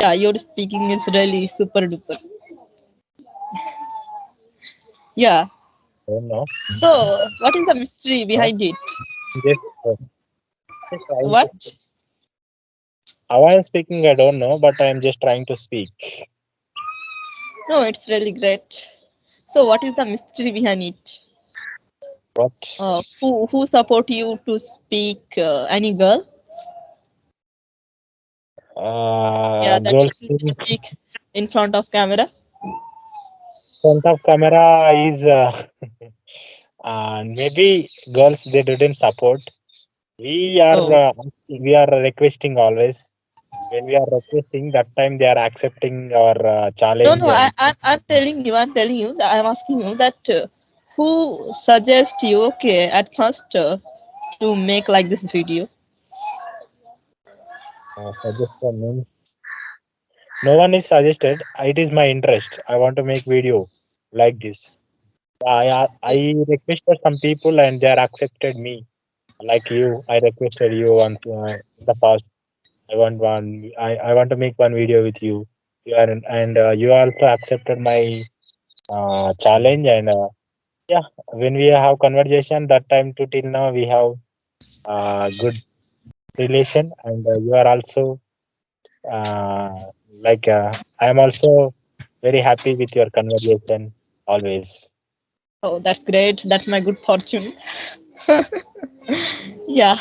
Yeah, your speaking is really super duper. Yeah. Don't know. So, what is the mystery No, behind it? just just trying to. What? How I am speaking, I don't know, but I am just trying to speak. No, it's really great. So, what is the mystery behind it? What? Who support you to speak? Any girl? Yeah, that Girls makes you to in speak in front of camera. front of camera is and maybe girls they didn't support. We are Oh, we are requesting always. When we are requesting, that time they are accepting our no, challenge no. and I'm telling you. That I'm asking you that who suggest you? Okay, at first to make like this video. suggestion means no one is suggested. It is my interest. I want to make video like this. I Okay. requested some people and they are accepted me. Like you, I requested you on in the past. I want one. I want to make one video with you. You are and you also accepted my challenge and yeah. When we have conversation, that time to till now we have good relation and you are also like I am also very happy with your conversation always. Oh, that's great. That's my good fortune. Yeah.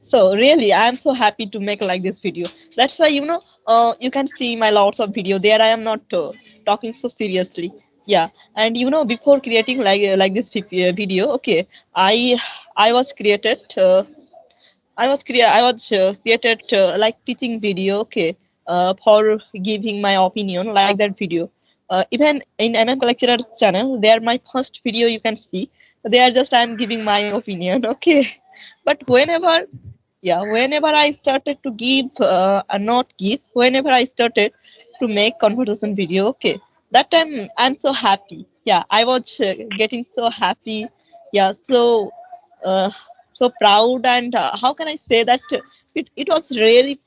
So really, I'm so happy to make like this video. That's why you can see my lots of video there. I am not talking so seriously. Yeah, and before creating like this video, okay, I I was created. I was created like teaching video, okay, for giving my opinion like that video. Even in Lecturer channel, they are my first video you can see. They are just I'm giving my opinion, okay. But whenever I started to give not give, whenever I started to make conversation video, okay, that time I'm so happy. Yeah, I was getting so happy. Yeah, uh, so proud and how can I say that it was really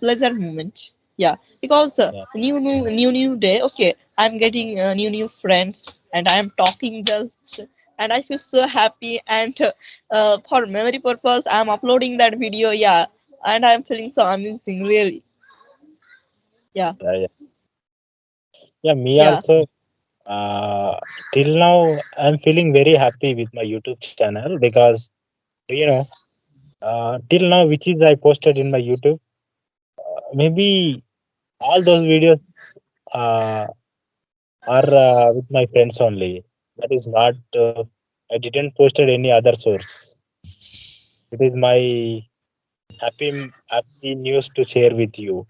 pleasure moment. Yeah, because Yeah, new day. Okay, I'm getting new friends and I am talking just and I feel so happy and for memory purpose I'm uploading that video. Yeah, and I'm feeling so amazing. Really. Yeah. yeah, yeah. Yeah, me Yeah. also. Till now, I'm feeling very happy with my YouTube channel because you know, till now, which is I posted in my YouTube, maybe all those videos uh, are with my friends only. That is not. I didn't posted any other source. It is my happy news to share with you.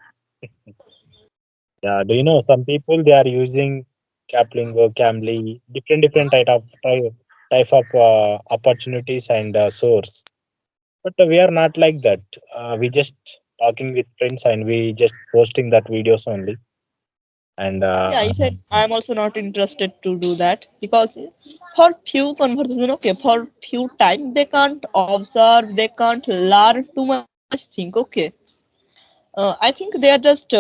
Yeah, do you know some people they are using Caplingo, Camly, different type of opportunities and source. But we are not like that. We just talking with friends and we just posting that videos only. And Yeah, even I'm also not interested to do that because for few conversation, okay, for few time they can't observe, they can't learn too much thing, okay. I think they are just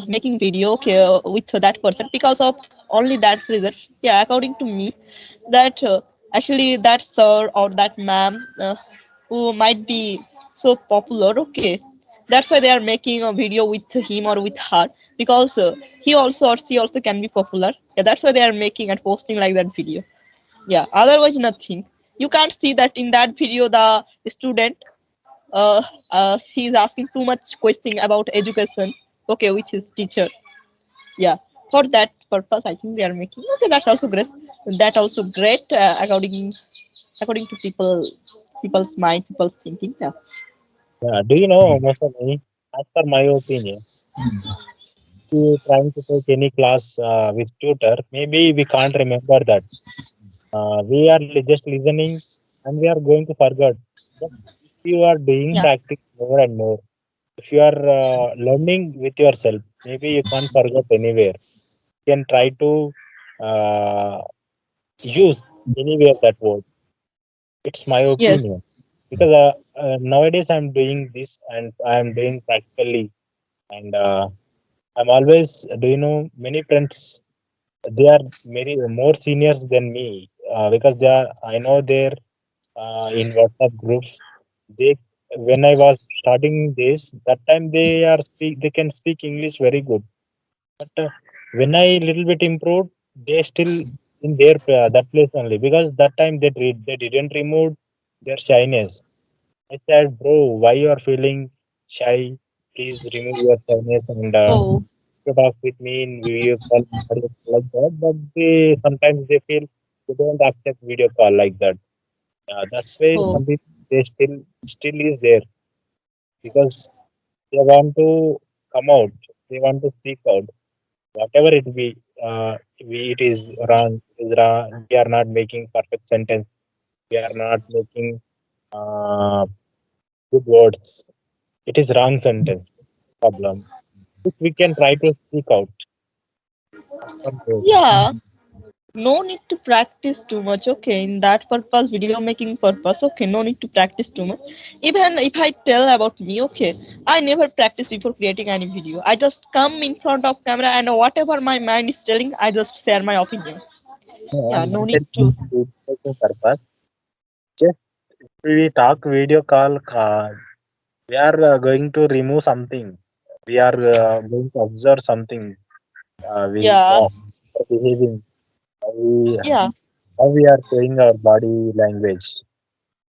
making video, okay, with that person because of only that reason. Yeah, according to me, that actually that sir or that ma'am who might be so popular, okay, that's why they are making a video with him or with her because he also or she also can be popular. Yeah, that's why they are making and posting like that video. Yeah, otherwise nothing. You can't see that in that video the student he is asking too much question about education, okay, with his teacher. Yeah, for that purpose I think they are making, okay, that's also great. That also great according to people's mind, people's thinking. Yeah. do you know, most of me, as per my opinion, you trying to take any class with tutor, maybe we can't remember that. We are just listening and we are going to forget. But if you are doing Yeah. practice more and more, if you are learning with yourself, maybe you can't forget anywhere. You can try to uh, use anywhere that word. It's my Yes. opinion because nowadays I'm doing this and I'm doing practically and I'm always, do you know, many friends, they are many more seniors than me, because they are, I know their in WhatsApp groups. They, when I was starting this, that time they can speak English very good. But when I little bit improved, they still in their that place only, because that time they didn't remove their shyness. I said, bro, why you are feeling shy? Please remove your shyness and Oh, to talk with me in video call, audio call like that. But they sometimes they feel they don't accept video call like that. That's why oh, some people they still is there, because they want to come out, they want to speak out, whatever it be. It is wrong, it is wrong. We are not making perfect sentence. We are not making uh, good words. It is wrong sentence. Problem. If we can try to speak out. That's one way. yeah. No need to practice too much, okay, in that purpose, video making purpose, okay, no need to practice too much. Even if I tell about me, okay, I never practice before creating any video. I just come in front of camera and whatever my mind is telling, I just share my opinion. No, Yeah, I'm no not need telling to. to making purpose. Just we talk video call. We are going to remove something. We are going to observe something. Yeah, Are behaving. How we, yeah. how we are showing our body language.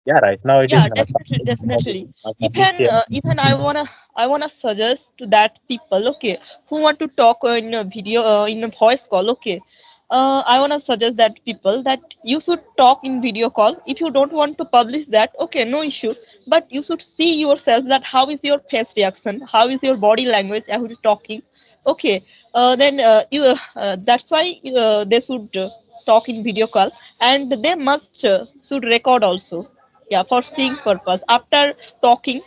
Yeah, right now it is Yeah, not definitely, public, definitely. not public Even here. even I wanna suggest to that people, okay, who want to talk in a video, in a voice call, okay. I wanna suggest that people that you should talk in video call. If you don't want to publish that, okay, no issue. But you should see yourself that how is your face reaction, how is your body language while you're talking, okay. Then you that's why they should talk in video call, and they must should record also, yeah, for seeing purpose. After talking,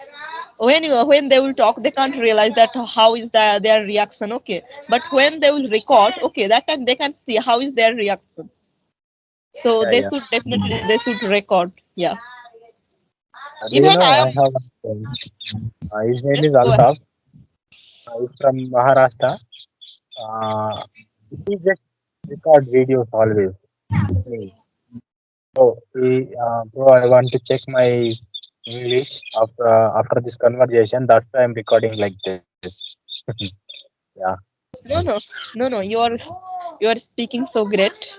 when they will talk, they can't realize that how is their reaction, okay. But when they will record, okay, that time they can see how is their reaction. So Yeah, they yeah. should definitely they should record, yeah. Do you Even know I I am. have one friend. His name Let's is go ahead. Altaf. He's from Maharashtra. Uh, he just record videos always with me. Bro, I want to check my English after this conversation. That's why I'm recording like this. Yeah. No, no, no, no, you are speaking so great.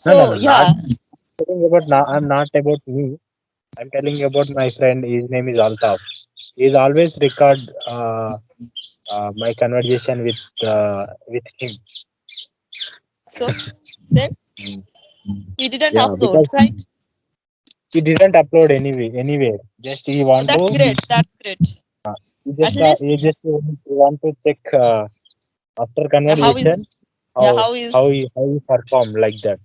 No, no, So no. Not yeah. telling about now. I'm not about me. I'm telling about my friend. His name is Altaf. He's always record my conversation with him. So then Mm. he didn't Yeah, upload, because right? he didn't upload anywhere. Just he Oh, want that's to. great, that's great. At least, He just want to check after how is, conversation yeah, how how is, how he perform like that.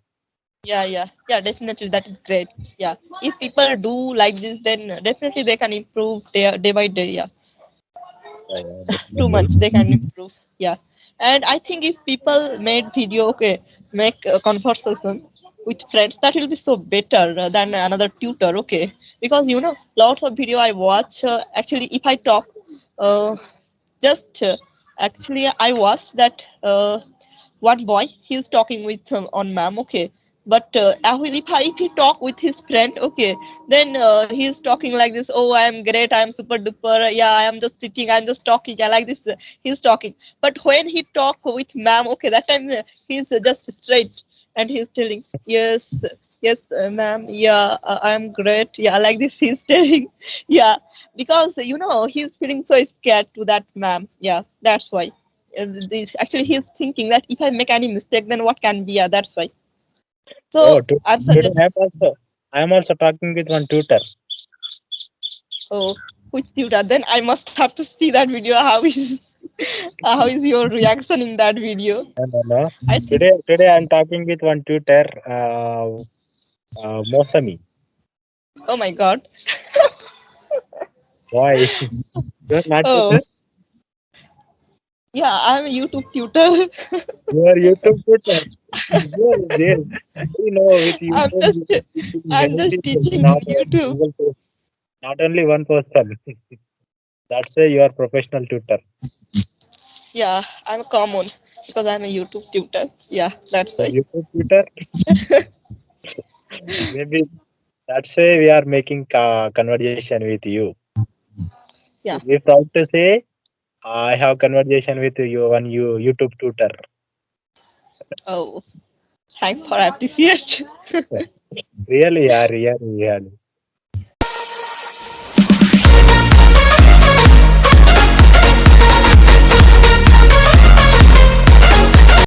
yeah, yeah, yeah, definitely, that is great. Yeah, if people do like this, then definitely they can improve day by day. Yeah, Yeah, yeah, too definitely. much they can improve. Yeah, and I think if people made video, okay, make a conversation with friends, that will be so better than another tutor, okay. Because lots of video I watch. Actually, if I talk, uh, just actually I watched that one boy he's talking with on ma'am, okay. But if he talk with his friend, okay, then he's talking like this. Oh, I am great, I am super duper, yeah, I am just sitting, I'm just talking, yeah, like this. He's talking. But when he talk with ma'am, okay, that time he's just straight, and he's telling yes, yes, ma'am, yeah, I am great, yeah, like this he's telling. Yeah, because he's feeling so scared to that ma'am, yeah, that's why. Actually he's thinking that if I make any mistake, then what can be, yeah, that's why. Oh, So I'm today suggest. I am also talking with one tutor. Oh, which tutor? Then I must have to see that video. How is how is your reaction in that video? No, no, no. I think. Today I'm talking with one tutor. Mousumi. Oh my god. Why? You're not Oh tutor. yeah, I'm a YouTube tutor. You are YouTube tutor. There. You know, with I'm YouTube you just are teaching I'm many just people, teaching not in only YouTube. single person, not only one person. That's why you are professional tutor. Yeah, I'm common because I'm a YouTube tutor. Yeah, that's So why. YouTube tutor, maybe that's why we are making conversation with you. Yeah. We proud to say I have conversation with you on YouTube tutor. Oh, thanks for appreciation. Really, yeah, really, really.